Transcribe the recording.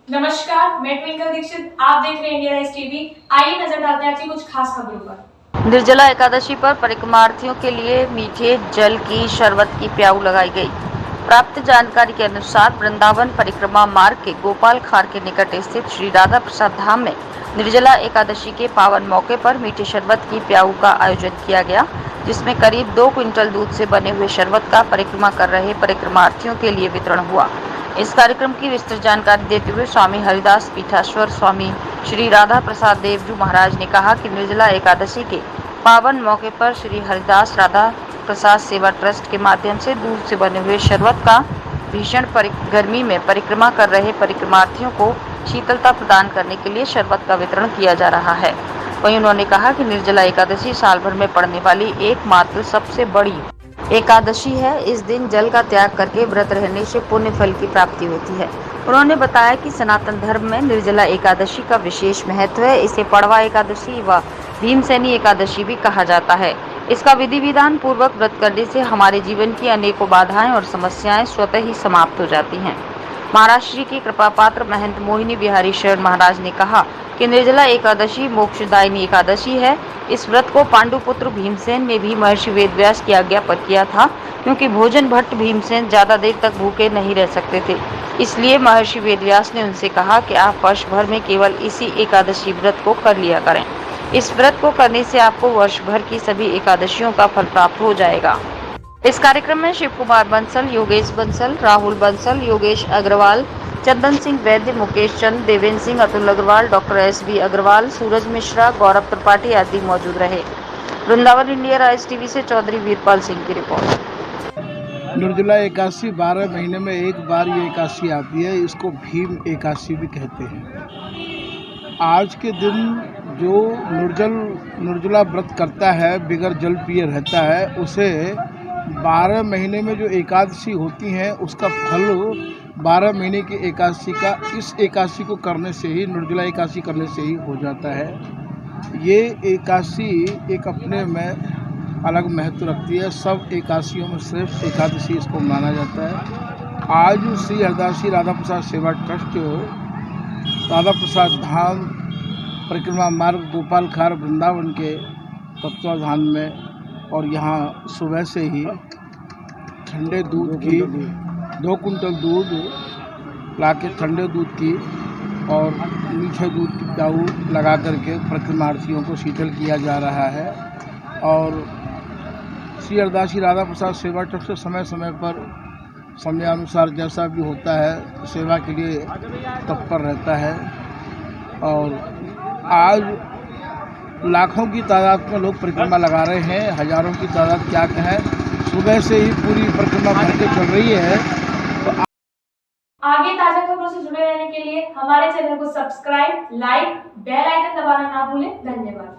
नमस्कार, मैं ट्विंकल दीक्षित। आप देख रहे हैं इंडिया राइज टीवी। आइए नजर डालते हैं आज की कुछ खास खबरों पर। निर्जला एकादशी पर परिक्रमार्थियों के लिए मीठे जल की शरबत की प्याऊ लगाई गई। प्राप्त जानकारी के अनुसार वृंदावन परिक्रमा मार्ग के गोपाल खार के निकट स्थित श्री राधा प्रसाद धाम में निर्जला एकादशी के पावन मौके पर मीठे शरबत की प्याऊ का आयोजन किया गया, जिसमें करीब 2 क्विंटल दूध से बने हुए शरबत का परिक्रमा कर रहे परिक्रमार्थियों के लिए वितरण हुआ। इस कार्यक्रम की विस्तृत जानकारी देते हुए स्वामी हरिदास पीठाश्वर स्वामी श्री राधा प्रसाद देवजू महाराज ने कहा कि निर्जला एकादशी के पावन मौके पर श्री हरिदास राधा प्रसाद सेवा ट्रस्ट के माध्यम से दूध से बने हुए शरबत का भीषण गर्मी में परिक्रमा कर रहे परिक्रमार्थियों को शीतलता प्रदान करने के लिए शरबत का वितरण किया जा रहा है। वहीं उन्होंने कहा कि निर्जला एकादशी साल भर में पड़ने वाली एकमात्र सबसे बड़ी एकादशी है। इस दिन जल का त्याग करके व्रत रहने से पुण्य फल की प्राप्ति होती है। उन्होंने बताया कि सनातन धर्म में निर्जला एकादशी का विशेष महत्व है। इसे पड़वा एकादशी व भीमसेनी एकादशी भी कहा जाता है। इसका विधि विधान पूर्वक व्रत करने से हमारे जीवन की अनेकों बाधाएं और समस्याएं स्वतः ही समाप्त हो जाती हैं। महाराष्ट्र की कृपा पात्र महंत मोहिनी बिहारी शरण महाराज ने कहा कि निर्जला एकादशी मोक्षदायिनी एकादशी है। इस व्रत को पांडुपुत्र भीमसेन ने भी महर्षि वेदव्यास की आज्ञा पर किया था, क्योंकि भोजन भट्ट भीमसेन ज्यादा देर तक भूखे नहीं रह सकते थे। इसलिए महर्षि वेदव्यास ने उनसे कहा कि आप वर्ष भर में केवल इसी एकादशी व्रत को कर लिया करें। इस व्रत को करने से आपको वर्ष भर की सभी एकादशियों का फल प्राप्त हो जाएगा। इस कार्यक्रम में शिव कुमार बंसल, योगेश बंसल, राहुल बंसल, योगेश अग्रवाल, चंदन सिंह वैद्य, मुकेश चंद, देवेंद्र सिंह, अतुल अग्रवाल, डॉक्टर एस.बी. अग्रवाल, सूरज मिश्रा, गौरव त्रिपाठी आदि मौजूद रहे। वृंदावन इंडिया राइज टीवी से चौधरी वीरपाल सिंह की रिपोर्ट। निर्जला एकादशी 12 महीने में एक बार ये एकादशी आती है। इसको भीम एकादशी भी कहते हैं। आज के दिन जो निर्जला व्रत करता है, बिगर जल पिए रहता है, उसे 12 महीने में जो एकादशी होती हैं उसका फल 12 महीने की एकादशी का इस एकादशी को करने से ही, निर्जला एकादशी करने से ही हो जाता है। ये एकादशी एक अपने में अलग महत्व रखती है। सब एकादशियों में श्रेष्ठ एकादशी इसको माना जाता है। आज श्री हरिदास राधा प्रसाद सेवा ट्रस्ट राधा प्रसाद धाम परिक्रमा मार्ग गोपाल खार वृंदावन के तत्वाधान में, और यहाँ सुबह से ही ठंडे दूध की 2 कुंटल दूध लाके ठंडे दूध की और मीठे दूध की प्याऊ लगा करके परिक्रमार्थियों को शीतल किया जा रहा है। और श्री हरिदास राधा प्रसाद सेवा ट्रस्ट समय समय पर समयानुसार जैसा भी होता है सेवा के लिए तत्पर रहता है। और आज लाखों की तादाद में लोग परिक्रमा लगा रहे हैं, हजारों की तादाद क्या कहें। सुबह से ही पूरी परिक्रमा भर के चल रही है। तो आगे ताजा खबरों से जुड़े रहने के लिए हमारे चैनल को सब्सक्राइब, लाइक, बेल आइकन दबाना ना भूलें। धन्यवाद।